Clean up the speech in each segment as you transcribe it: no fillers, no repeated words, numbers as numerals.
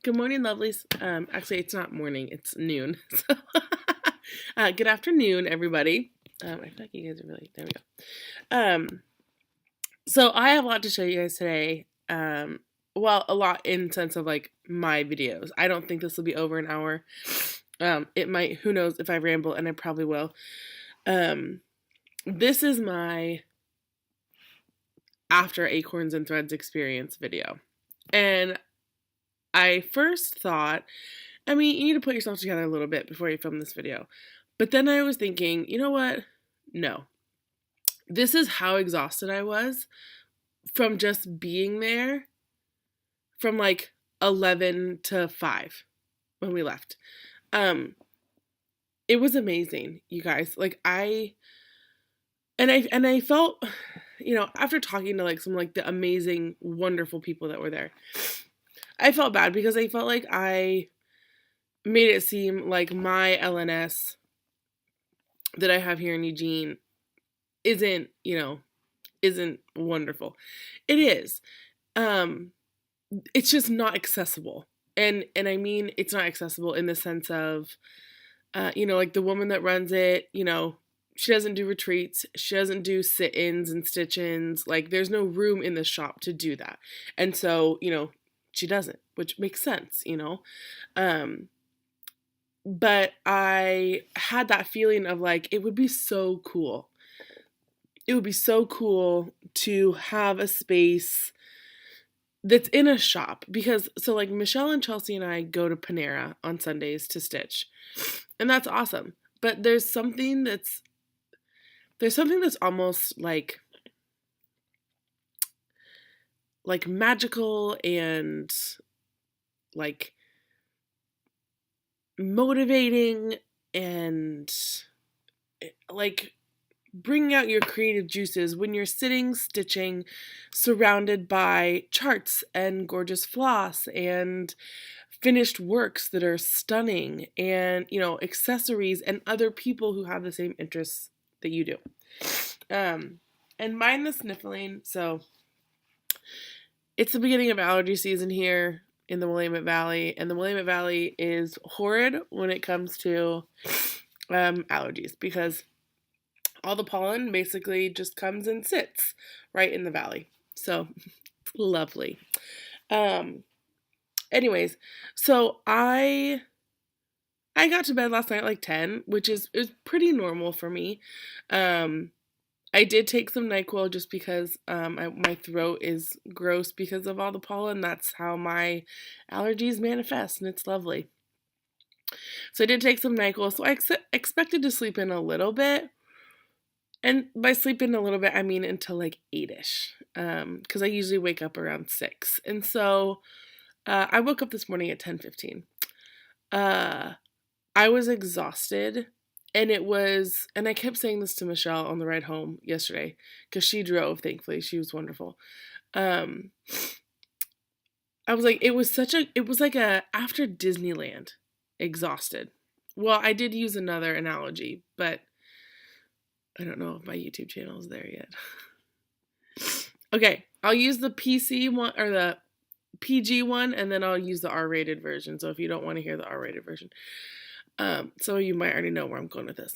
Good morning, lovelies. Actually, it's not morning, it's noon. So, good afternoon, everybody. I feel like you guys are really, there we go. So I have a lot to show you guys today. Well, a lot in sense of like my videos. I don't think this will be over an hour. It might, who knows if I ramble, and I probably will. This is my After Acorns and Threads experience video. And I first thought, I mean, you need to put yourself together a little bit before you film this video. But then I was thinking, you know what? No. This is how exhausted I was from just being there from like 11 to 5 when we left. It was amazing, you guys. Like I felt, you know, after talking to like some like the amazing, wonderful people that were there, I felt bad because I felt like I made it seem like my LNS that I have here in Eugene isn't wonderful. It is. It's just not accessible. And I mean, it's not accessible in the sense of, like the woman that runs it, she doesn't do retreats. She doesn't do sit-ins and stitch-ins. Like there's no room in the shop to do that. And so, she doesn't, which makes sense, but I had that feeling of like, it would be so cool. It would be so cool to have a space that's in a shop because, so like Michelle and Chelsea and I go to Panera on Sundays to stitch, and that's awesome. But there's something that's almost like magical and like motivating and like bringing out your creative juices when you're sitting stitching surrounded by charts and gorgeous floss and finished works that are stunning and accessories and other people who have the same interests that you do. And mind the sniffling. So it's the beginning of allergy season here in the Willamette Valley, and the Willamette Valley is horrid when it comes to allergies because all the pollen basically just comes and sits right in the valley. So it's lovely. Anyways, so I got to bed last night at like 10, which is pretty normal for me. I did take some NyQuil just because my throat is gross because of all the pollen. That's how my allergies manifest, and it's lovely. So I did take some NyQuil. So I expected to sleep in a little bit. And by sleep in a little bit, I mean until like 8-ish. Because I usually wake up around 6. And so I woke up this morning at 10:15. I was exhausted. And I kept saying this to Michelle on the ride home yesterday, because she drove, thankfully. She was wonderful. I was like, it was like a after Disneyland, exhausted. Well, I did use another analogy, but I don't know if my YouTube channel is there yet. Okay, I'll use the PC one, or the PG one, and then I'll use the R-rated version, so if you don't want to hear the R-rated version. So you might already know where I'm going with this.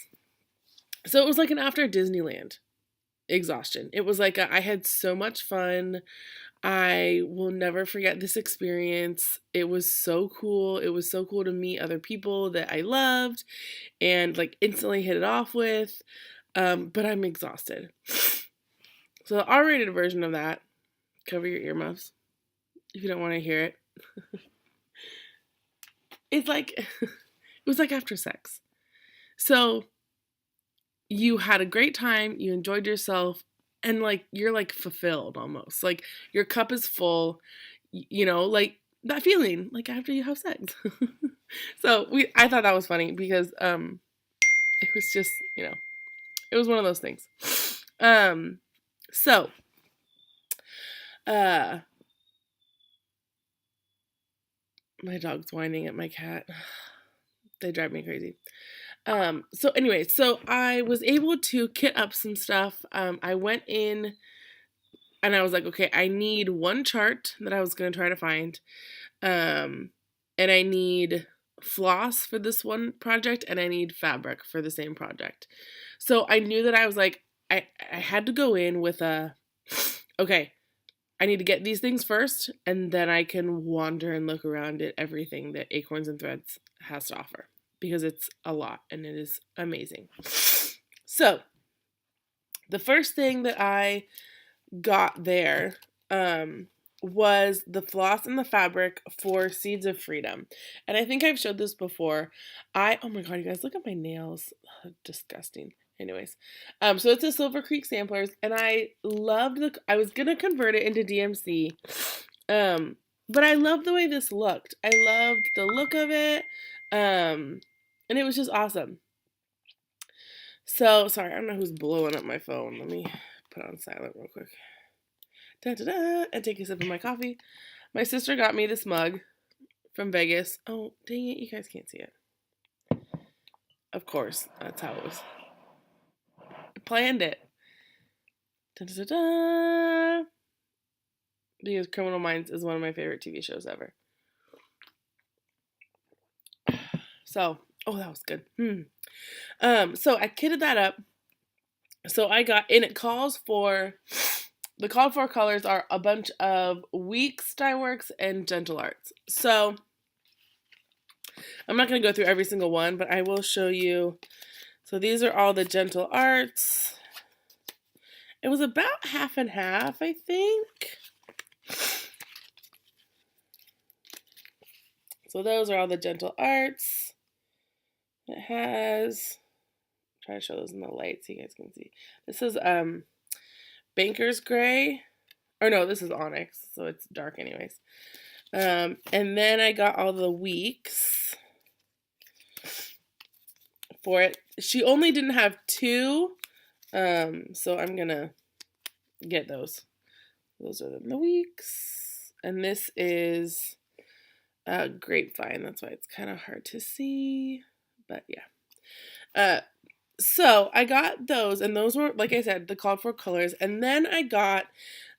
So it was like an after Disneyland exhaustion. It was like I had so much fun. I will never forget this experience. It was so cool. It was so cool to meet other people that I loved and like instantly hit it off with. But I'm exhausted. So the R-rated version of that, cover your earmuffs if you don't want to hear it. It's like... It was like after sex. So you had a great time, you enjoyed yourself, and like you're like fulfilled almost. Like your cup is full, like that feeling like after you have sex. So I thought that was funny because it was just, it was one of those things. So my dog's whining at my cat. They drive me crazy. So anyway, so I was able to kit up some stuff. I went in and I was like, okay, I need one chart that I was going to try to find. and I need floss for this one project, and I need fabric for the same project. So I knew that I was like, I had to go in with okay, I need to get these things first, and then I can wander and look around at everything that Acorns and Threads has to offer, because it's a lot and it is amazing. So the first thing that I got there was the floss and the fabric for Seeds of Freedom. And I think I've showed this before. Oh my god, you guys, look at my nails. Ugh, disgusting. Anyways, so it's a Silver Creek samplers, and I loved I was gonna convert it into DMC, but I loved the way this looked. I loved the look of it, and it was just awesome. So, sorry, I don't know who's blowing up my phone. Let me put it on silent real quick. Da-da-da, and take a sip of my coffee. My sister got me this mug from Vegas. Oh, dang it, you guys can't see it. Of course, that's how it was. I planned it. Da-da-da-da. Because Criminal Minds is one of my favorite TV shows ever. So, oh, that was good. So I kitted that up. So I got, and it calls for, the called for colors are a bunch of Weeks Dye Works and Gentle Arts. So I'm not going to go through every single one, but I will show you. So these are all the Gentle Arts. It was about half and half, I think. So those are all the Gentle Arts. It has, try to show those in the light so you guys can see. This is Banker's Gray. Or no, this is Onyx, so it's dark anyways. And then I got all the Weeks for it. She only didn't have 2, so I'm gonna get those. Those are the Weeks. And this is Grapevine. That's why it's kind of hard to see, but yeah. So I got those, and those were, like I said, the called for colors. And then I got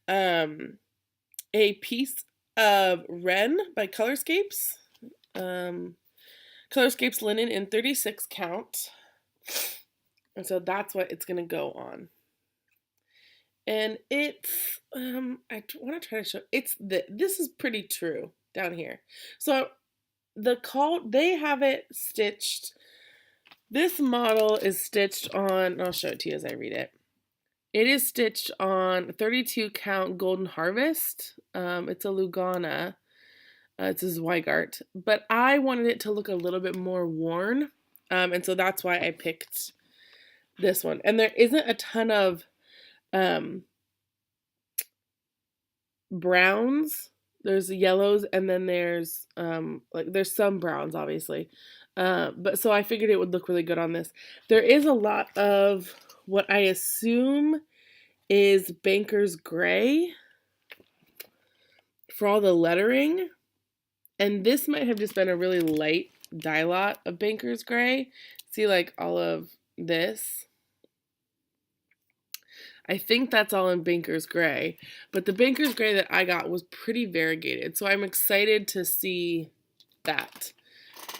a piece of Wren by Colorscapes. Colorscapes linen in 36 count. And so that's what it's gonna go on. And it's I want to try to show, this is pretty true down here. So they have it stitched. This model is stitched on, I'll show it to you as I read it. It is stitched on 32 count Golden Harvest. It's a Lugana. It's a Zweigart. But I wanted it to look a little bit more worn. And so that's why I picked this one. And there isn't a ton of browns. There's yellows, and then there's there's some browns, obviously. But so I figured it would look really good on this. There is a lot of what I assume is Banker's Gray for all the lettering. And this might have just been a really light dye lot of Banker's Gray. See, like, all of this. I think that's all in Banker's Gray. But the Banker's Gray that I got was pretty variegated. So I'm excited to see that.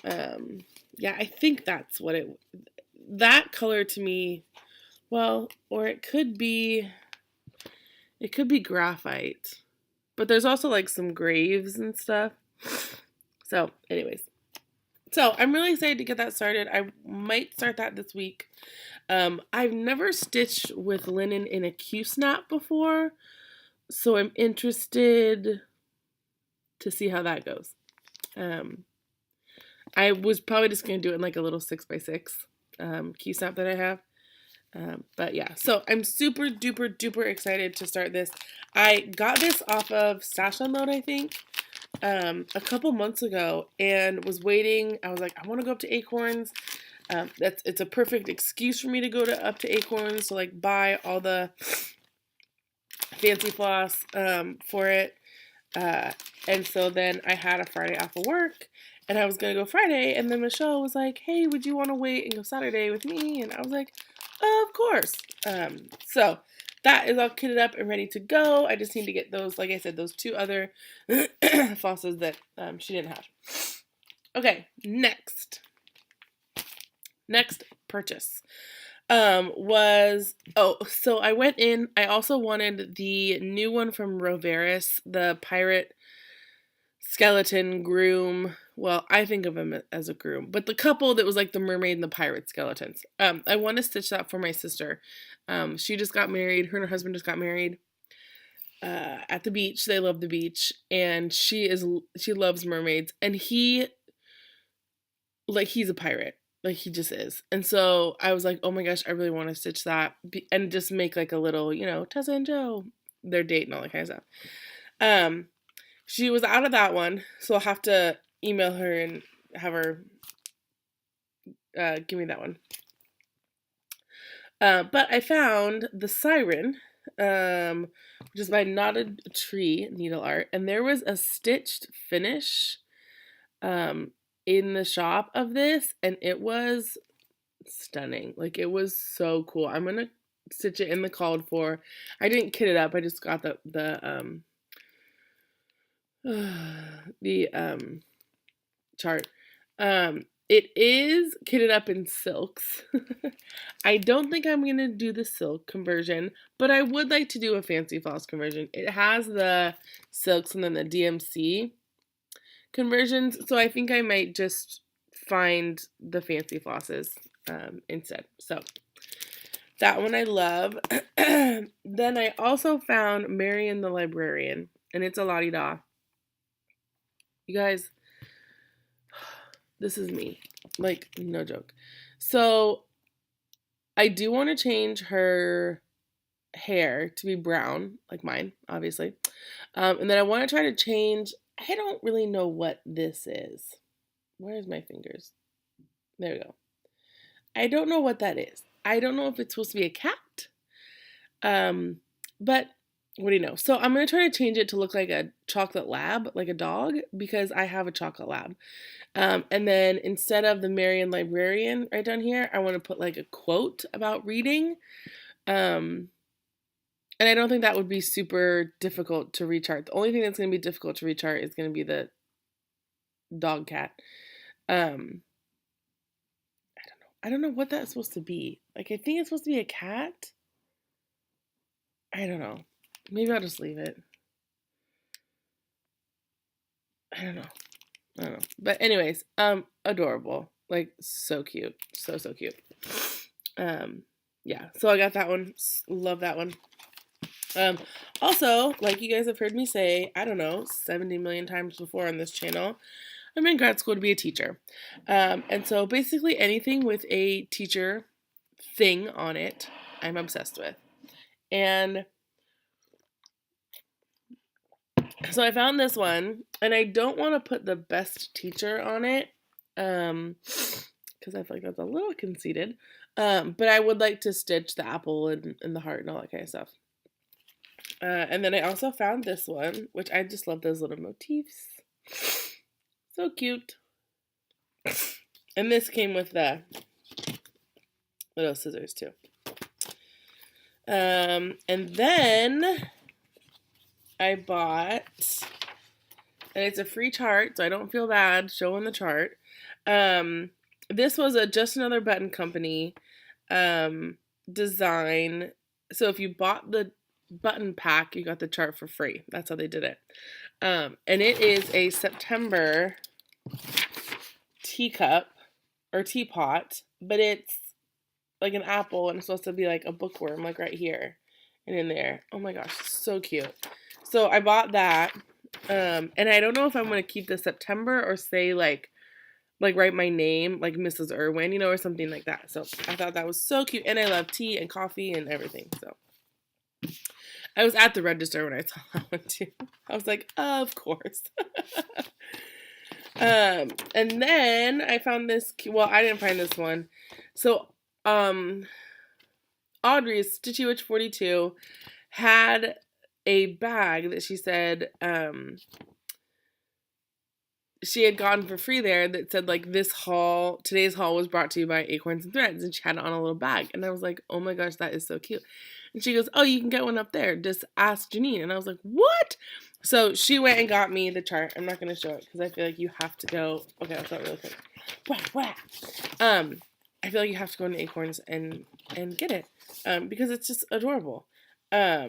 Yeah, I think that's what that color to me, well, or it could be graphite. But there's also like some graves and stuff. So anyways, so I'm really excited to get that started. I might start that this week. I've never stitched with linen in a Q-snap before, so I'm interested to see how that goes. I was probably just going to do it in like a little 6x6 Q-snap that I have. But yeah, so I'm super duper duper excited to start this. I got this off of Stash Unload, I think, a couple months ago, and was waiting. I was like, I want to go up to Acorns. It's a perfect excuse for me to go up to Acorns to like buy all the fancy floss for it. And so then I had a Friday off of work, and I was gonna go Friday, and then Michelle was like, hey, would you want to wait and go Saturday with me? And I was like, of course. So that is all kitted up and ready to go. I just need to get those, like I said, those 2 other flosses that she didn't have. Okay, next purchase so I went in. I also wanted the new one from Roveris, the pirate skeleton groom. Well, I think of him as a groom, but the couple that was like the mermaid and the pirate skeletons. I want to stitch that for my sister. She just got married. Her and her husband just got married at the beach. They love the beach, and she loves mermaids, and he's a pirate. Like, he just is. And so I was like, oh my gosh, I really want to stitch that and just make like a little, Tessa and Joe, their date and all that kind of stuff. She was out of that one, so I'll have to email her and have her give me that one. But I found the Siren, which is by Knotted Tree Needle Art, and there was a stitched finish in the shop of this, and it was stunning. Like, it was so cool. I'm gonna stitch it in the called for. I didn't kit it up. I just got the chart. It is kitted up in silks. I don't think I'm gonna do the silk conversion, but I would like to do a fancy floss conversion. It has the silks and then the DMC conversions, so I think I might just find the fancy flosses instead. So that one I love. Then I also found Marion the Librarian, and it's a la-di-da. You guys, this is me. Like, no joke. So I do want to change her hair to be brown, like mine, obviously. And then I want to try to change, I don't really know what this is. Where's my fingers? There we go. I don't know what that is. I don't know if it's supposed to be a cat. But what do you know? So I'm going to try to change it to look like a chocolate lab, like a dog, because I have a chocolate lab. And then instead of the Marion Librarian right down here, I want to put like a quote about reading. And I don't think that would be super difficult to rechart. The only thing that's going to be difficult to rechart is going to be the dog cat. I don't know what that's supposed to be. Like, I think it's supposed to be a cat. I don't know. Maybe I'll just leave it. I don't know. But anyways, adorable. Like, so cute. So cute. Yeah. So I got that one. Love that one. Also, like you guys have heard me say, I don't know, 70 million times before on this channel, I'm in grad school to be a teacher. And so basically anything with a teacher thing on it, I'm obsessed with. And so I found this one, and I don't want to put the best teacher on it, because I feel like that's a little conceited. But I would like to stitch the apple and the heart and all that kind of stuff. And then I also found this one, which I just love those little motifs. So cute. And this came with the little scissors too. And then I bought, and it's a free chart, so I don't feel bad showing the chart. This was Just Another Button Company design. So if you bought the button pack, you got the chart for free. That's how they did it. And it is a September teacup or teapot, but it's like an apple, and it's supposed to be like a bookworm, like right here and in there. Oh my gosh, so cute. So I bought that, and I don't know if I'm going to keep the September or say like write my name, like Mrs. Irwin, or something like that. So I thought that was so cute, and I love tea and coffee and everything. So I was at the register when I saw that one too. I was like, of course. And then I found this, well, I didn't find this one. So, Audrey's Stitchy Witch 42 had a bag that she said, she had gotten for free there that said like today's haul was brought to you by Acorns and Threads, and she had it on a little bag. And I was like, oh my gosh, that is so cute. And she goes, oh, you can get one up there. Just ask Janine. And I was like, what? So she went and got me the chart. I'm not going to show it because I feel like you have to go. Okay, I'll show it really quick. Wah, wah. I feel like you have to go into Acorns and get it because it's just adorable. Yeah.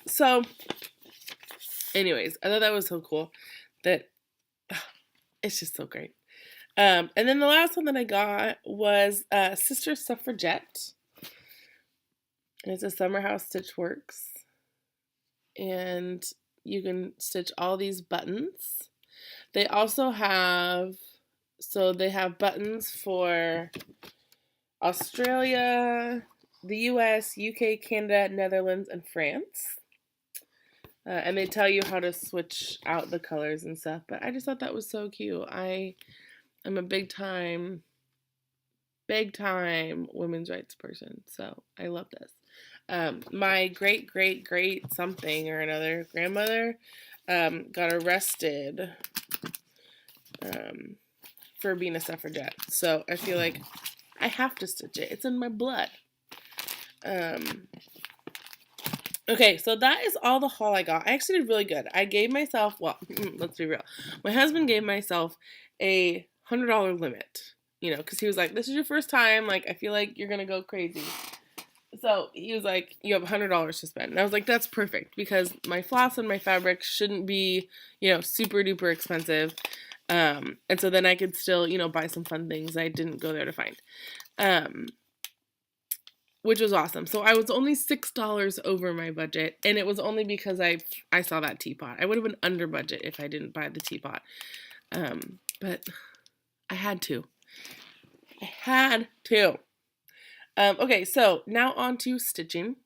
So, anyways, I thought that was so cool. That it's just so great. And then the last one that I got was Sister Suffragette. And it's a Summer House Stitch Works. And you can stitch all these buttons. They also have, so they have buttons for Australia, the US, UK, Canada, Netherlands, and France. And they tell you how to switch out the colors and stuff. But I just thought that was so cute. I am a big time women's rights person. So I love this. My great something or another grandmother got arrested for being a suffragette. So I feel like I have to stitch it. It's in my blood. Okay, so that is all the haul I got. I actually did really good. I gave myself, well, let's be real. My husband gave myself a $100 limit, you know, because he was like, this is your first time. Like, I feel like you're going to go crazy. So he was like, you have $100 to spend. And I was like, that's perfect because my floss and my fabric shouldn't be, you know, super duper expensive. And so then I could still, you know, buy some fun things I didn't go there to find. Which was awesome. So I was only $6 over my budget, and it was only because I saw that teapot. I would have been under budget if I didn't buy the teapot. But I had to. Okay, so now on to stitching.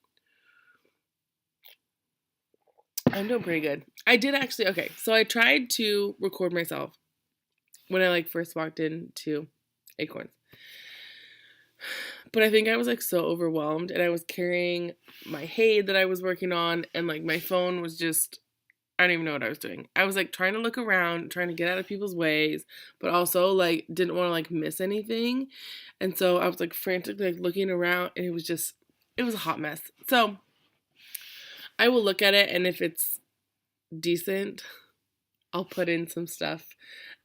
I'm doing pretty good. I did actually, okay, so I tried to record myself when I like first walked into Acorns. But I think I was like so overwhelmed, and I was carrying my hay that I was working on, and like my phone was just, I don't even know what I was doing. I was like trying to look around, trying to get out of people's ways, but also like didn't want to like miss anything. And so I was like frantically like looking around, and it was a hot mess. So I will look at it, and if it's decent, I'll put in some stuff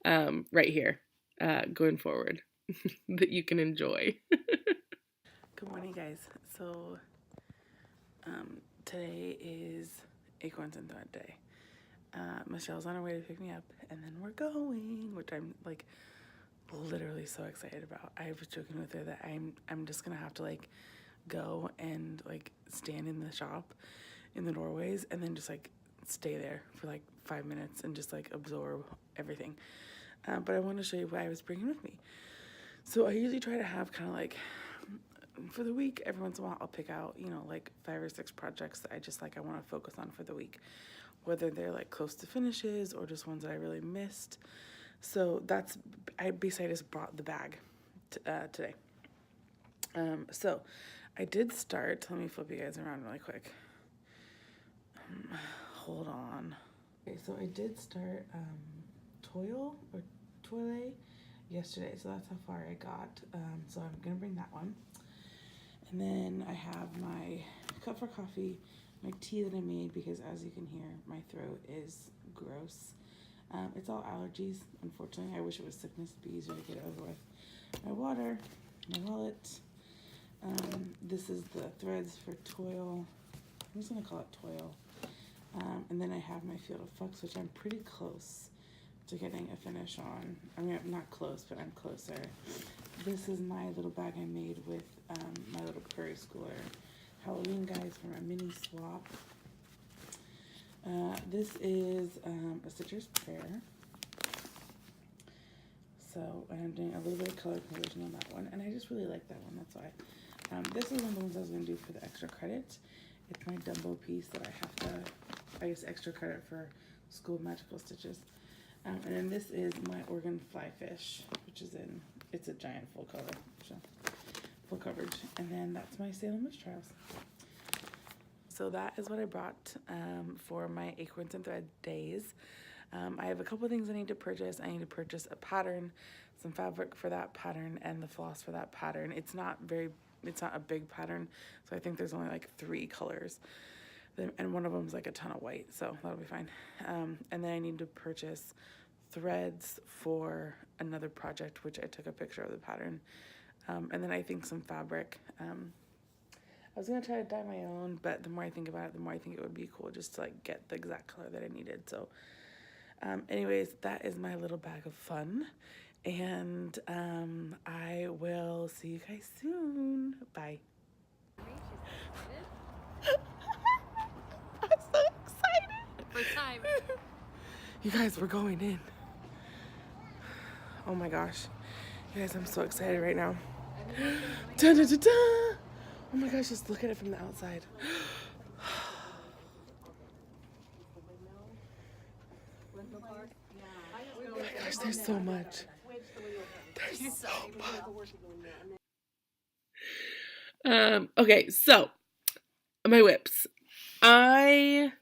right here going forward that you can enjoy. Good morning, guys. So today is Acorns and Thread Day. Michelle's on her way to pick me up, and then we're going, which I'm like literally so excited about. I was joking with her that I'm just gonna have to like go and like stand in the shop in the doorways and then just like stay there for like 5 minutes and just like absorb everything. But I want to show you what I was bringing with me. So I usually try to have kind of like for the week, every once in a while I'll pick out, you know, like 5 or 6 projects that I just like I want to focus on for the week, whether they're like close to finishes or just ones that I really missed. So I basically just brought the bag today. So I did start, let me flip you guys around really quick. Hold on. Okay, so I did start Toile yesterday, so that's how far I got. So I'm gonna bring that one. And then I have my cup for coffee, my tea that I made because as you can hear, my throat is gross. It's all allergies, unfortunately. I wish it was sickness, it'd be easier to get it over with. My water, my wallet. This is the threads for Toile. I'm just gonna call it Toile. And then I have my Field of Flux, which I'm pretty close to getting a finish on. I mean, I'm not close, but I'm closer. This is my little bag I made with my little Prairie Schooler Halloween guys from a mini swap. This is a Stitcher's Prayer. So I'm doing a little bit of color conversion on that one, and I just really like that one, that's why. This is one of the ones I was going to do for the extra credit. It's my Dumbo piece that I have to, I guess, extra credit for School of Magical Stitches. And then this is my Oregon Flyfish, which is it's a giant full color, so full coverage. And then that's my Salem Witch Trials. So that is what I brought for my Acorns and Thread days. I have a couple things I need to purchase. I need to purchase a pattern, some fabric for that pattern, and the floss for that pattern. It's not a big pattern, so I think there's only like 3 colors and one of them's like a ton of white, so that'll be fine. And then I need to purchase threads for another project, which I took a picture of the pattern. And then I think some fabric. I was gonna try to dye my own, but the more I think about it, the more I think it would be cool just to like get the exact color that I needed. So anyways, that is my little bag of fun. And I will see you guys soon. Bye. I'm so excited. First time. You guys, we're going in. Oh my gosh. You guys, I'm so excited right now. Da, da, da, da. Oh my gosh, just look at it from the outside. Oh my gosh, there's so much. There's so much. Okay, so my whips. I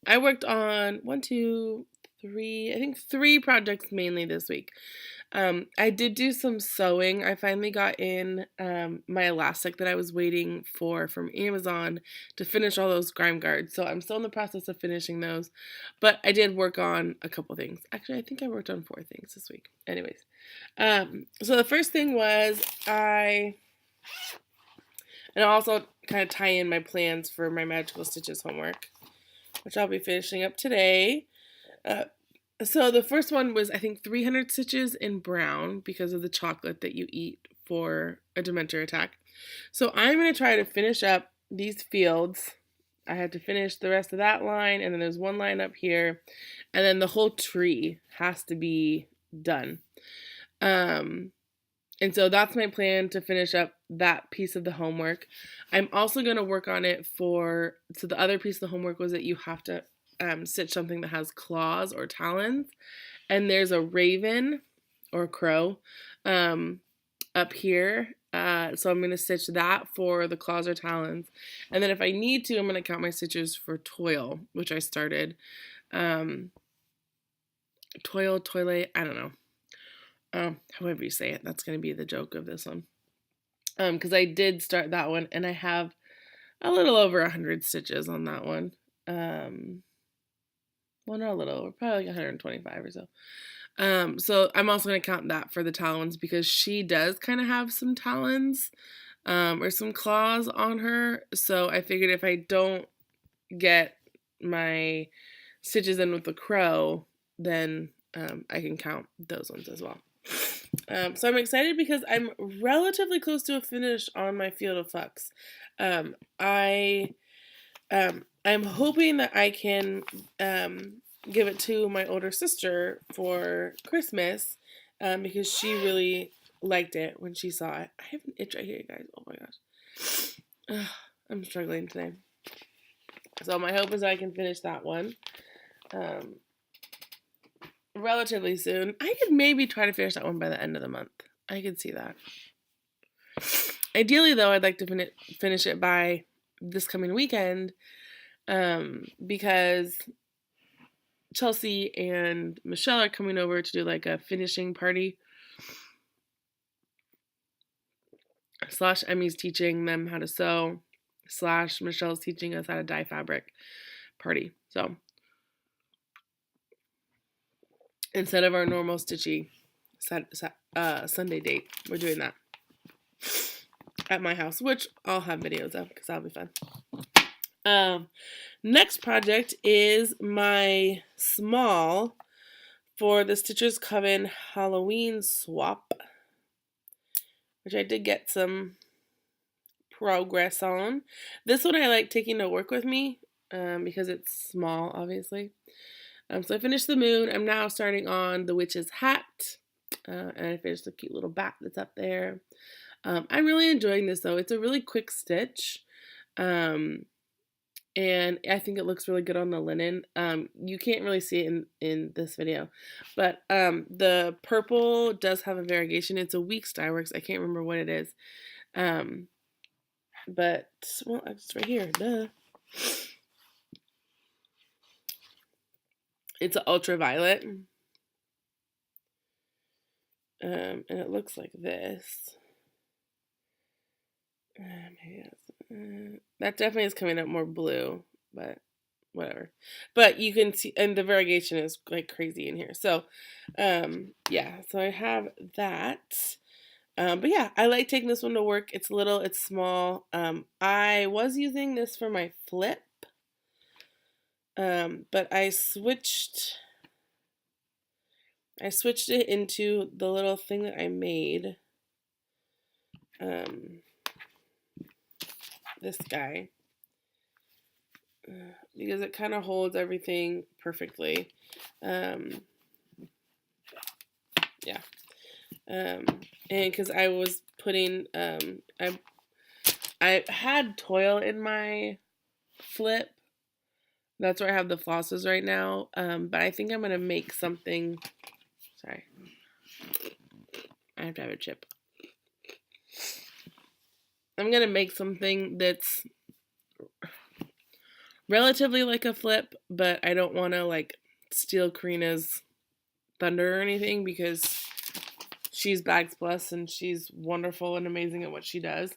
worked on 1, 2, 3, I think 3 projects mainly this week. I did do some sewing. I finally got in my elastic that I was waiting for from Amazon to finish all those grime guards. So I'm still in the process of finishing those. But I did work on a couple things. Actually, I think I worked on 4 things this week. Anyways. So the first thing was and I'll also kind of tie in my plans for my Magical Stitches homework, which I'll be finishing up today. So the first one was, I think, 300 stitches in brown because of the chocolate that you eat for a Dementor attack. So I'm going to try to finish up these fields. I had to finish the rest of that line, and then there's one line up here, and then the whole tree has to be done. And so that's my plan, to finish up that piece of the homework. I'm also going to work on it so the other piece of the homework was that you have to stitch something that has claws or talons, and there's a raven or crow up here, so I'm going to stitch that for the claws or talons, and then if I need to, I'm going to count my stitches for toil, which I started. Toilet, I don't know, however you say it. That's going to be the joke of this one, because I did start that one, and I have a little over 100 stitches on that one. Well, not a little over, probably like 125 or so. So I'm also going to count that for the talons, because she does kind of have some talons or some claws on her. So I figured if I don't get my stitches in with the crow, then I can count those ones as well. So I'm excited because I'm relatively close to a finish on my Field of Flux. I'm hoping that I can give it to my older sister for Christmas because she really liked it when she saw it. I have an itch right here, guys. Oh my gosh. I'm struggling today. So my hope is I can finish that one relatively soon. I could maybe try to finish that one by the end of the month. I could see that. Ideally, though, I'd like to finish it by this coming weekend because Chelsea and Michelle are coming over to do like a finishing party. / Emmy's teaching them how to sew / Michelle's teaching us how to dye fabric party. So instead of our normal stitchy Sunday date, we're doing that at my house, which I'll have videos of because that'll be fun. Next project is my small for the Stitchers Coven Halloween swap, which I did get some progress on. This one I like taking to work with me because it's small, obviously. So I finished the moon. I'm now starting on the witch's hat, and I finished the cute little bat that's up there. I'm really enjoying this, though. It's a really quick stitch. And I think it looks really good on the linen. You can't really see it in this video, but the purple does have a variegation. It's a Weeks Dye Works. I can't remember what it is, but well, it's right here. Duh. It's an ultraviolet, and it looks like this. Maybe that's That definitely is coming up more blue, but whatever. But you can see, and the variegation is like crazy in here. So, yeah, so I have that. But yeah, I like taking this one to work. It's little, it's small. I was using this for my flip, but I switched it into the little thing that I made. This guy, because it kind of holds everything perfectly. Yeah. And because I was putting, I had toil in my flip. That's where I have the flosses right now. But I think I'm gonna make something. Sorry, I have to have a chip. I'm gonna make something that's relatively like a flip, but I don't want to like steal Karina's thunder or anything because she's Bags Plus and she's wonderful and amazing at what she does.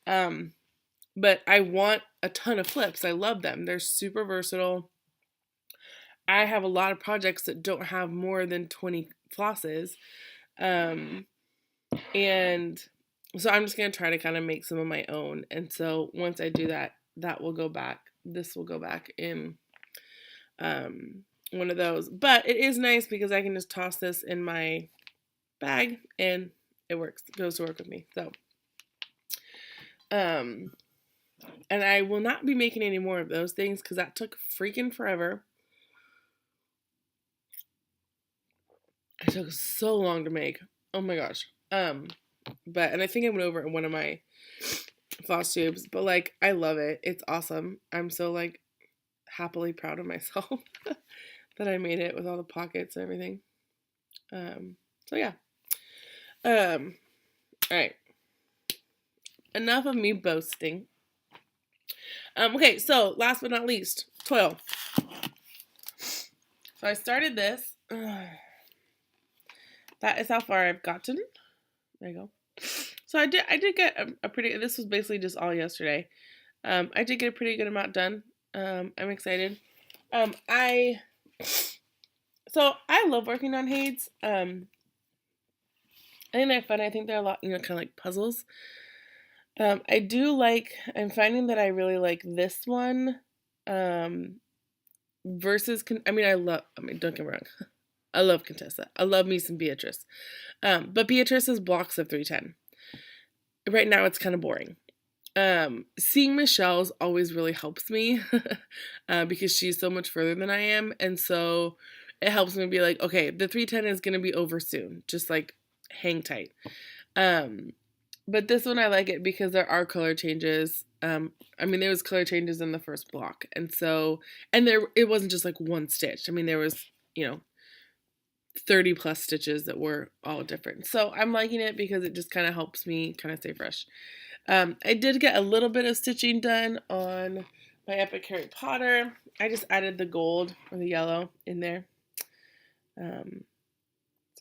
But I want a ton of flips. I love them. They're super versatile. I have a lot of projects that don't have more than 20 flosses. And so I'm just going to try to kind of make some of my own. And so once I do that, that will go back. This will go back in one of those. But it is nice because I can just toss this in my bag and it works. It goes to work with me. So, and I will not be making any more of those things because that took freaking forever. It took so long to make. Oh my gosh. But and I think I went over it in one of my floss tubes, but like I love it. It's awesome. I'm so like happily proud of myself that I made it with all the pockets and everything. So yeah. All right. Enough of me boasting. Okay, so last but not least, toil. So I started this. That is how far I've gotten. There you go. So I did get a pretty. This was basically just all yesterday. I did get a pretty good amount done. I'm excited. I love working on Hades. I think they're fun. I think they're a lot, kind of like puzzles. I do like. I'm finding that I really like this one. Versus, don't get me wrong. I love Contessa. I love me some Beatrice. But Beatrice is blocks of 310. Right now it's kind of boring. Seeing Michelle's always really helps me because she's so much further than I am. And so it helps me be like, okay, the 310 is going to be over soon. Just like hang tight. But this one I like it because there are color changes. There was color changes in the first block. And it wasn't just like one stitch. There was, 30 plus stitches that were all different. So I'm liking it because it just kind of helps me kind of stay fresh. I did get a little bit of stitching done on my Epic Harry Potter. I just added the gold or the yellow in there. So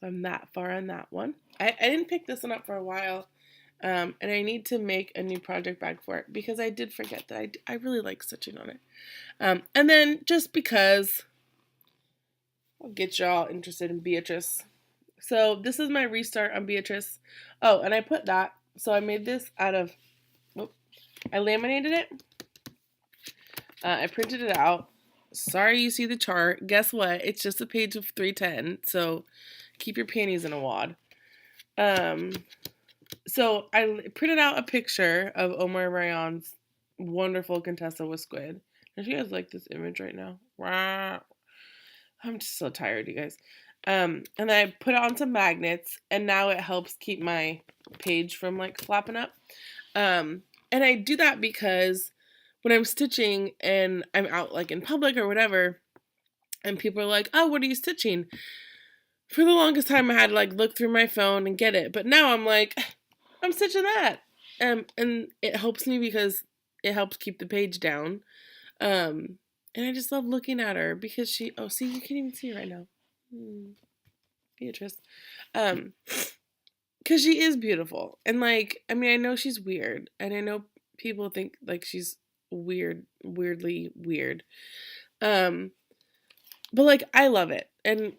I'm that far on that one. I didn't pick this one up for a while. And I need to make a new project bag for it because I did forget that I really like stitching on it. And then just because I'll get y'all interested in Beatrice. So this is my restart on Beatrice. Oh, and I put that. So I made this out of, I laminated it. I printed it out. Sorry you see the chart. Guess what? It's just a page of 310. So keep your panties in a wad. So I printed out a picture of Omar Rayon's wonderful Contessa with squid. If you guys like this image right now. Wow. I'm just so tired, you guys. And then I put it on some magnets, and now it helps keep my page from like flapping up. And I do that because when I'm stitching and I'm out like in public or whatever, and people are like, "Oh, what are you stitching?" For the longest time, I had to like look through my phone and get it, but now I'm like, I'm stitching that, and it helps me because it helps keep the page down. And I just love looking at her because see, you can't even see her right now. Beatrice. Because she is beautiful. And I know she's weird. And I know people think like she's weirdly weird. But like I love it. And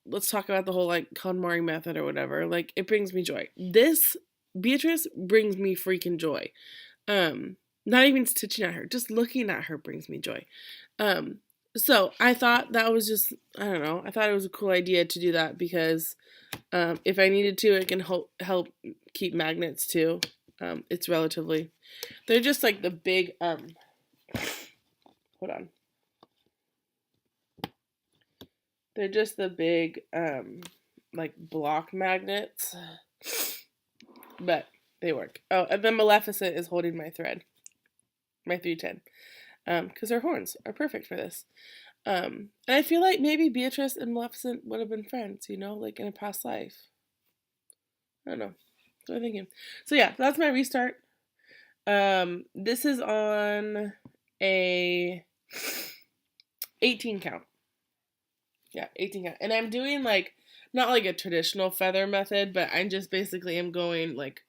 let's talk about the whole like KonMari method or whatever. Like it brings me joy. This Beatrice brings me freaking joy. Not even stitching at her, just looking at her brings me joy. So I thought that was just, I don't know, I thought it was a cool idea to do that because if I needed to, it can help keep magnets too. It's relatively, they're just like the big, hold on. They're just the big, like block magnets, but they work. Oh, and then Maleficent is holding my thread, my 310, because her horns are perfect for this. And I feel like maybe Beatrice and Maleficent would have been friends, like in a past life. I don't know. That's what I'm thinking. So yeah, that's my restart. This is on a 18 count. Yeah, 18 count. And I'm doing like, not like a traditional feather method, but I just basically am going like,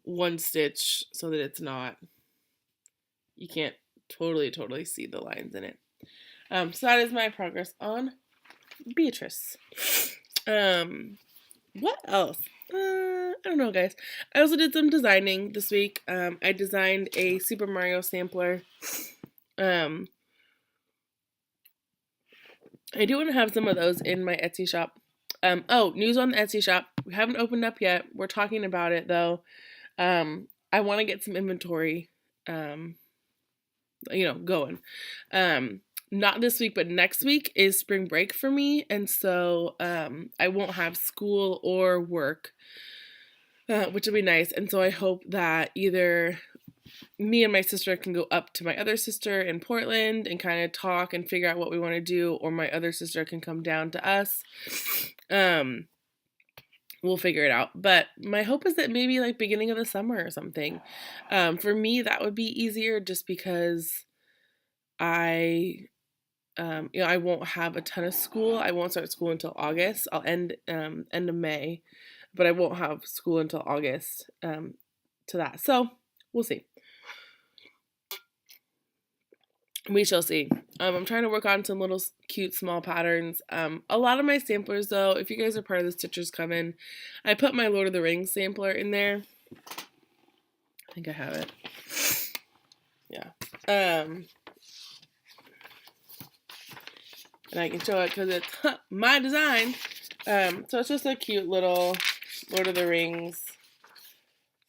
one stitch so that it's not, you can't totally see the lines in it. So that is my progress on Beatrice. What else? I don't know, guys. I also did some designing this week. I designed a Super Mario sampler. I do want to have some of those in my Etsy shop. News on the Etsy shop. We haven't opened up yet. We're talking about it though. I want to get some inventory, going. Not this week, but next week is spring break for me. And so, I won't have school or work, which will be nice. And so I hope that either me and my sister can go up to my other sister in Portland and kind of talk and figure out what we want to do, or my other sister can come down to us. We'll figure it out. But my hope is that maybe like beginning of the summer or something. For me, that would be easier just because I won't have a ton of school. I won't start school until August. I'll end of May, but I won't have school until August to that. So we'll see. We shall see. I'm trying to work on some little cute small patterns. A lot of my samplers though, if you guys are part of the Stitchers Coven, I put my Lord of the Rings sampler in there. I think I have it. Yeah. And I can show it because it's my design. So it's just a cute little Lord of the Rings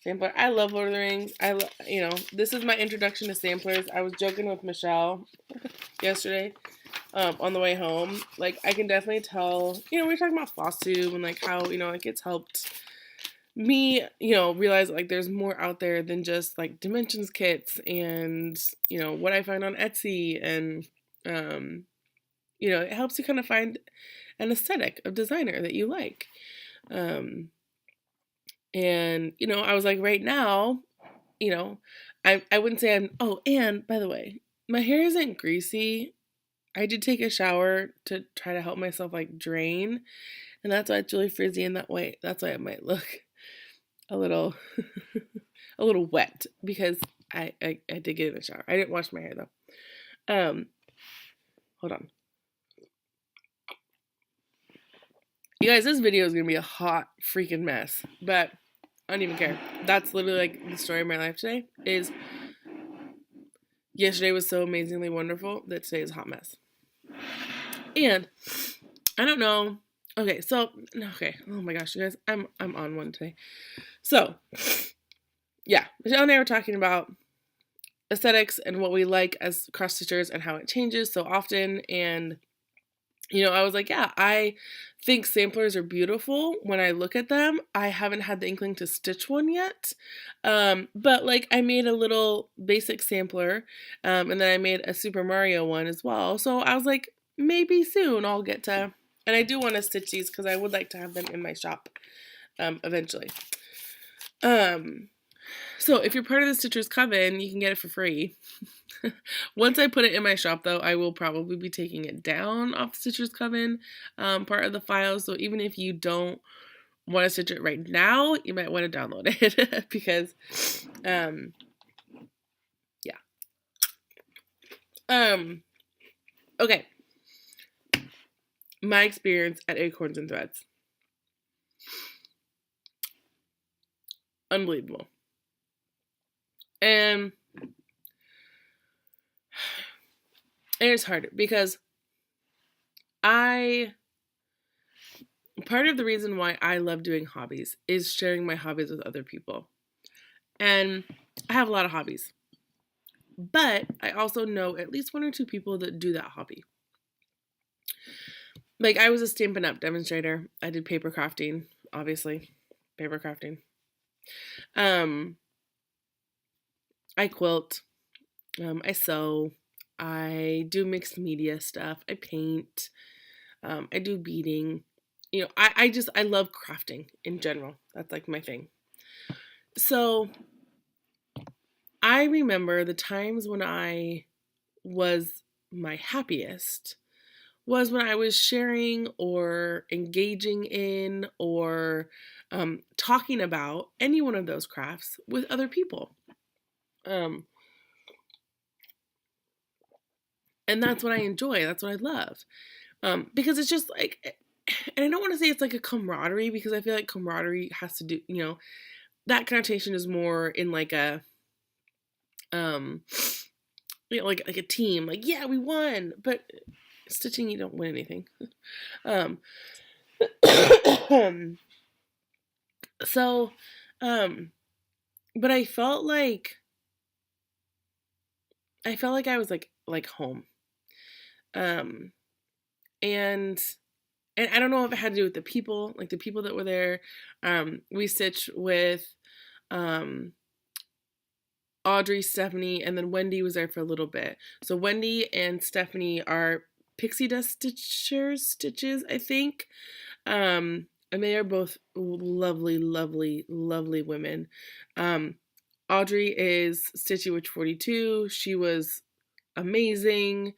sampler. I love Lord of the Rings. This is my introduction to samplers. I was joking with Michelle yesterday on the way home. Like, I can definitely tell, we were talking about Floss Tube and like how, like it's helped me, realize like there's more out there than just like dimensions kits and, what I find on Etsy and, it helps you kind of find an aesthetic of designer that you like. And, I was like, right now, I wouldn't say and by the way, my hair isn't greasy. I did take a shower to try to help myself like drain. And that's why it's really frizzy in that way. That's why it might look a little, a little wet because I did get in a shower. I didn't wash my hair though. Hold on. You guys, this video is going to be a hot freaking mess, but I don't even care. That's literally like the story of my life today is yesterday was so amazingly wonderful that today is a hot mess. And I don't know. Okay. Oh my gosh, you guys, I'm on one today. So yeah, Michelle and I were talking about aesthetics and what we like as cross stitchers and how it changes so often. And I was like, yeah, I think samplers are beautiful when I look at them. I haven't had the inkling to stitch one yet. But like I made a little basic sampler, and then I made a Super Mario one as well. So I was like, maybe soon I'll get to, and I do want to stitch these because I would like to have them in my shop, eventually. So if you're part of the Stitchers Coven, you can get it for free. Once I put it in my shop, though, I will probably be taking it down off Stitchers Coven, part of the file. So even if you don't want to stitch it right now, you might want to download it because, yeah. Okay. My experience at Acorns and Threads. Unbelievable. And it's hard because part of the reason why I love doing hobbies is sharing my hobbies with other people. And I have a lot of hobbies. But I also know at least one or two people that do that hobby. Like, I was a Stampin' Up! Demonstrator. I did paper crafting, obviously. Paper crafting. I quilt. I sew. I do mixed media stuff. I paint. I do beading. You know, I love crafting in general. That's like my thing. So I remember the times when I was my happiest was when I was sharing or engaging in or talking about any one of those crafts with other people. And that's what I enjoy. That's what I love. Because it's just like, and I don't want to say it's like a camaraderie because I feel like camaraderie has to do, you know, that connotation is more in like a, you know, like a team. Like, yeah, we won, but stitching, you don't win anything. So, but I felt like I was like home. And I don't know if it had to do with the people, like the people that were there. We stitched with Audrey, Stephanie, and then Wendy was there for a little bit. So Wendy and Stephanie are pixie dust stitches, I think. And they are both lovely, lovely, lovely women. Audrey is Stitchy Witch 42. She was amazing.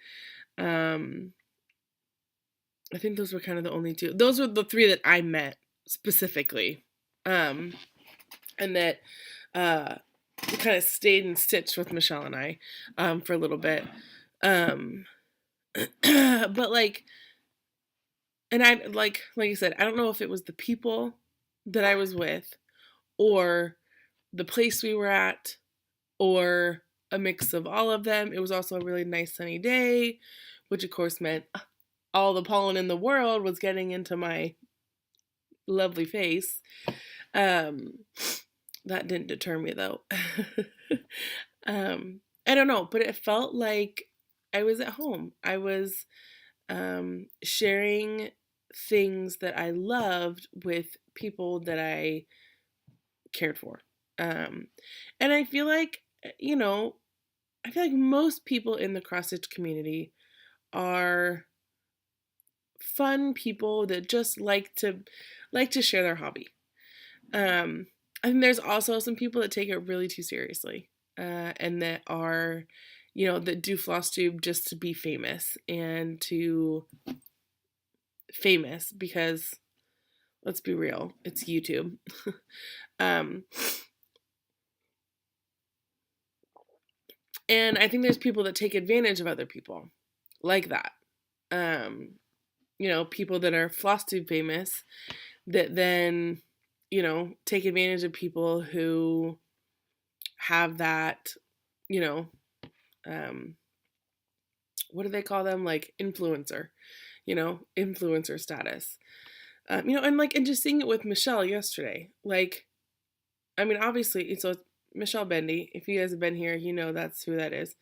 I think those were kind of the only two. Those were the three that I met specifically. And that kind of stayed and stitched with Michelle and I for a little bit. But like, and I like I said, I don't know if it was the people that I was with or the place we were at or a mix of all of them. It was also a really nice sunny day, which of course meant all the pollen in the world was getting into my lovely face. That didn't deter me though. I don't know, but it felt like I was at home. I was sharing things that I loved with people that I cared for. And I feel like, you know, I feel like most people in the cross stitch community are fun people that just like to share their hobby. I think there's also some people that take it really too seriously, and that are, you know, that do Floss Tube just to be famous and to famous because let's be real, it's YouTube. And I think there's people that take advantage of other people like that. You know, people that are Floss Tube famous that then, you know, take advantage of people who have that, you know, what do they call them? Like influencer, you know, influencer status. You know, and like, and just seeing it with Michelle yesterday, like, I mean, obviously, so it's Michelle Bendy. If you guys have been here, you know that's who that is.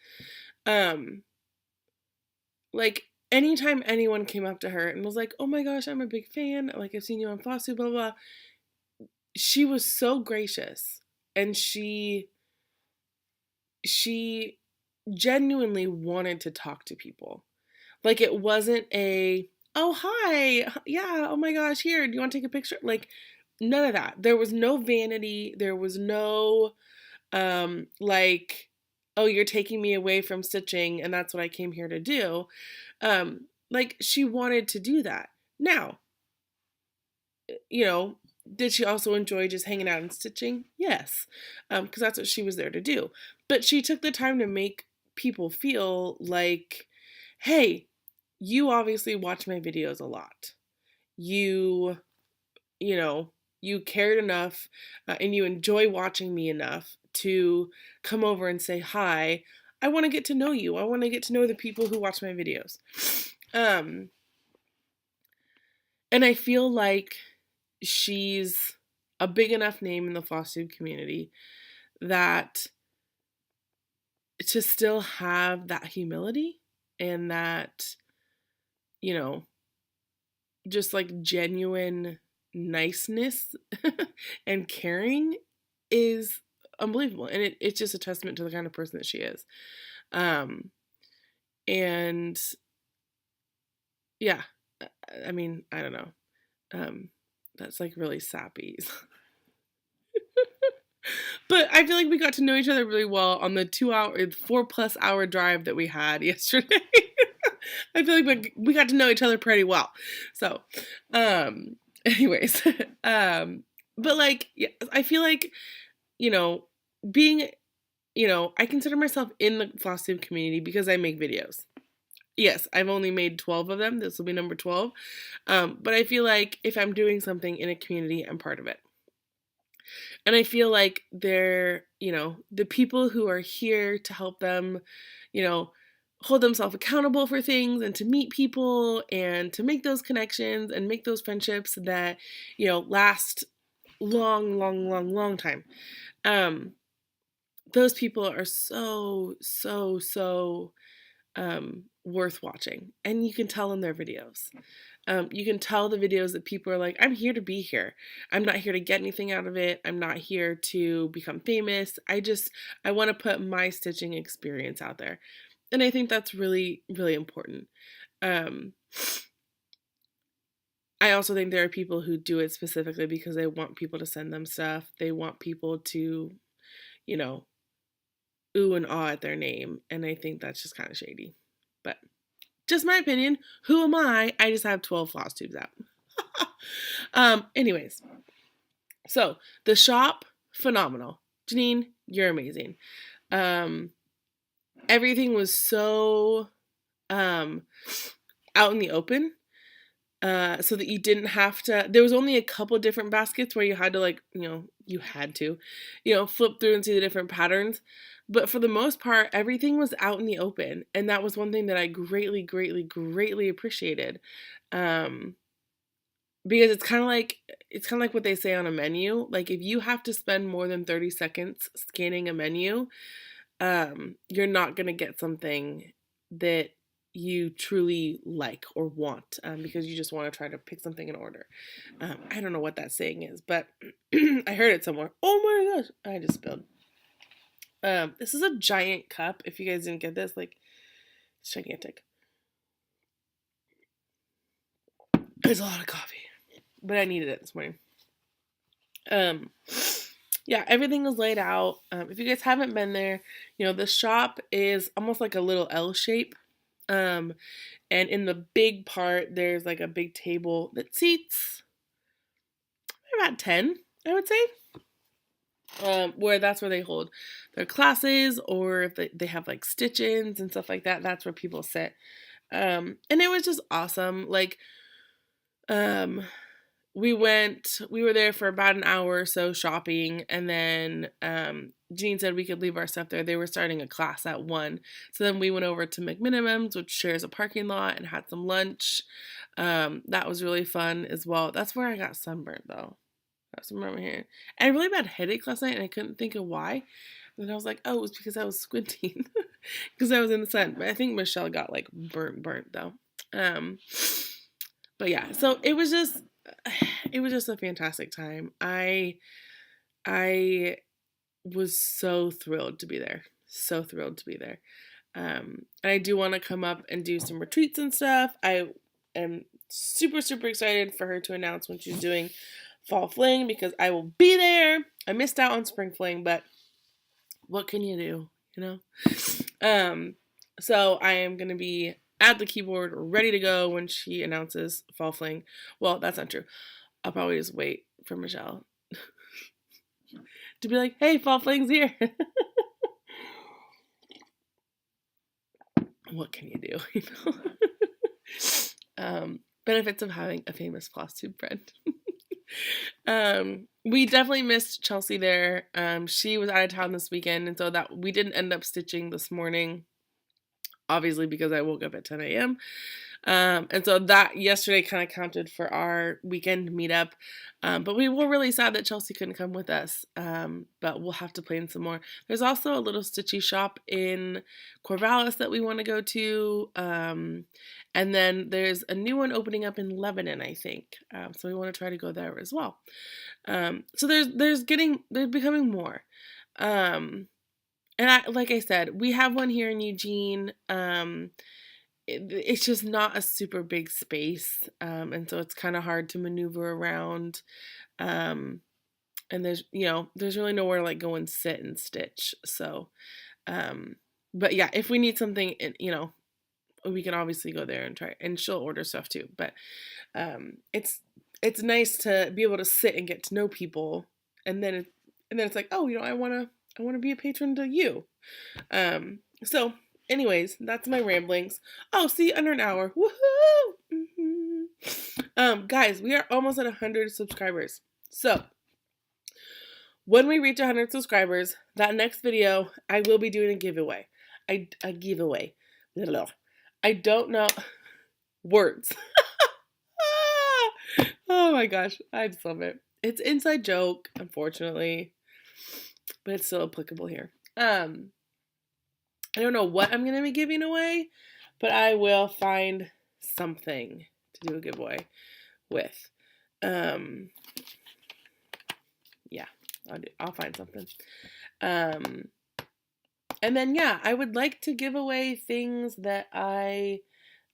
Like, anytime anyone came up to her and was like, oh my gosh, I'm a big fan, like, I've seen you on Floss Tube, blah, blah, she was so gracious. And she genuinely wanted to talk to people. Like, it wasn't a, oh, hi, yeah, oh my gosh, here, do you want to take a picture? Like, none of that. There was no vanity. There was no, like, oh, you're taking me away from stitching and that's what I came here to do. Like, she wanted to do that. Now, you know, Did she also enjoy just hanging out and stitching? Yes, because that's what she was there to do. But she took the time to make people feel like, hey, you obviously watch my videos a lot. You, you know, you cared enough and you enjoy watching me enough to come over and say hi. I want to get to know you. I want to get to know the people who watch my videos. Um, and I feel like she's a big enough name in the Floss Tube community that to still have that humility and that, you know, just like genuine niceness and caring is unbelievable. And it's just a testament to the kind of person that she is. And yeah, I mean, I don't know. That's like really sappy. But I feel like we got to know each other really well on the 4+ hour drive that we had yesterday. I feel like we got to know each other pretty well. So, anyways, but like, yeah, I feel like, you know, being, you know, I consider myself in the Floss Tube community because I make videos. Yes, I've only made 12 of them. This will be number 12. But I feel like if I'm doing something in a community, I'm part of it. And I feel like they're, you know, the people who are here to help them, you know, hold themselves accountable for things and to meet people and to make those connections and make those friendships that, you know, last long time. Those people are so worth watching. And you can tell in their videos. You can tell the videos that people are like, I'm here to be here. I'm not here to get anything out of it. I'm not here to become famous. I want to put my stitching experience out there. And I think that's really, really important. I also think there are people who do it specifically because they want people to send them stuff. They want people to, you know, ooh and ah at their name. And I think that's just kind of shady. But just my opinion. Who am I? I just have 12 floss tubes out. Anyways. So the shop, phenomenal. Janine, you're amazing. Everything was so out in the open. So that you didn't have to, there was only a couple different baskets where you had to like, you had to, flip through and see the different patterns. But for the most part, everything was out in the open. And that was one thing that I greatly appreciated. Because it's kind of like what they say on a menu. Like if you have to spend more than 30 seconds scanning a menu, you're not going to get something that you truly like or want, because you just want to try to pick something in order. I don't know what that saying is, but I heard it somewhere. Oh my gosh, I just spilled. This is a giant cup. If you guys didn't get this, like, it's gigantic. It's a lot of coffee, but I needed it this morning. Yeah, everything is laid out. If you guys haven't been there, the shop is almost like a little L shape. And in the big part, there's like a big table that seats about 10, I would say. Where that's where they hold their classes, or if they have like stitch-ins and stuff like that, that's where people sit. And it was just awesome. Like, we were there for about an hour or so shopping, and then Jean said we could leave our stuff there. They were starting a class at 1. So then we went over to McMinimum's, which shares a parking lot, and had some lunch. That was really fun as well. That's where I got sunburned though. That's what I remember hearing. I had a really bad headache last night and I couldn't think of why. And then I was like, oh, it was because I was squinting because I was in the sun. But I think Michelle got like burnt though. But yeah, so it was just a fantastic time. I was so thrilled to be there. So thrilled to be there. And I do want to come up and do some retreats and stuff. I am super excited for her to announce when she's doing fall fling, because I will be there. I missed out on spring fling, but what can you do, So I am going to be at the keyboard ready to go when she announces fall fling. Well, that's not true. I'll probably just wait for Michelle. To be like, hey, fall fling's here. What can you do? Benefits of having a famous Floss Tube friend. We definitely missed Chelsea there. She was out of town this weekend, and so that we didn't end up stitching this morning, obviously because I woke up at 10 a.m. And so that yesterday kind of counted for our weekend meetup. But we were really sad that Chelsea couldn't come with us. But we'll have to plan some more. There's also a little stitchy shop in Corvallis that we want to go to. And then there's a new one opening up in Lebanon, I think. So we want to try to go there as well. So there's becoming more. And like I said, we have one here in Eugene. It's just not a super big space, and so it's kind of hard to maneuver around, and there's really nowhere to like go and sit and stitch. So, but yeah, if we need something, we can obviously go there and try, and she'll order stuff too. But it's nice to be able to sit and get to know people, and then it's like, oh, I want to be a patron to you. So. Anyways, that's my ramblings. Oh, see, under an hour. Woohoo! Mm-hmm. Guys, we are almost at 100 subscribers. So, when we reach 100 subscribers, that next video, I will be doing a giveaway. A giveaway. I don't know words. Oh my gosh, I just love it. It's an inside joke, unfortunately, but it's still applicable here. I don't know what I'm going to be giving away, but I will find something to do a giveaway with. Yeah, I'll find something. And then, yeah, I would like to give away things that I,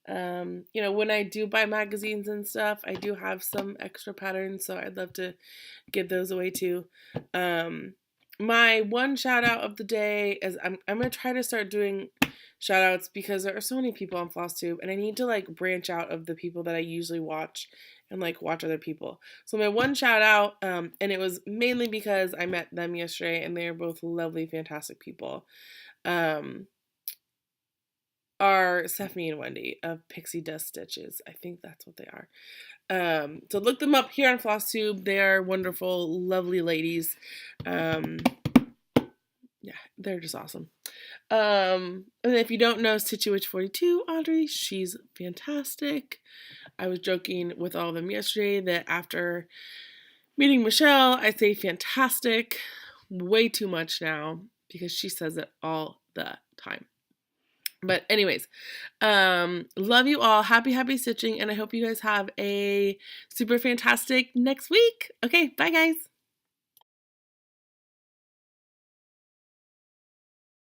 when I do buy magazines and stuff, I do have some extra patterns, so I'd love to give those away too. My one shout out of the day is I'm going to try to start doing shout outs because there are so many people on Floss Tube and I need to like branch out of the people that I usually watch and like watch other people. So my one shout out, and it was mainly because I met them yesterday and they are both lovely, fantastic people, are Stephanie and Wendy of Pixie Dust Stitches. I think that's what they are. So look them up here on Floss Tube. They are wonderful, lovely ladies. Yeah, they're just awesome. And if you don't know Stitchy Witch 42, Audrey, she's fantastic. I was joking with all of them yesterday that after meeting Michelle, I say fantastic way too much now because she says it all the time. But anyways, love you all. Happy stitching. And I hope you guys have a super fantastic next week. Okay, bye guys.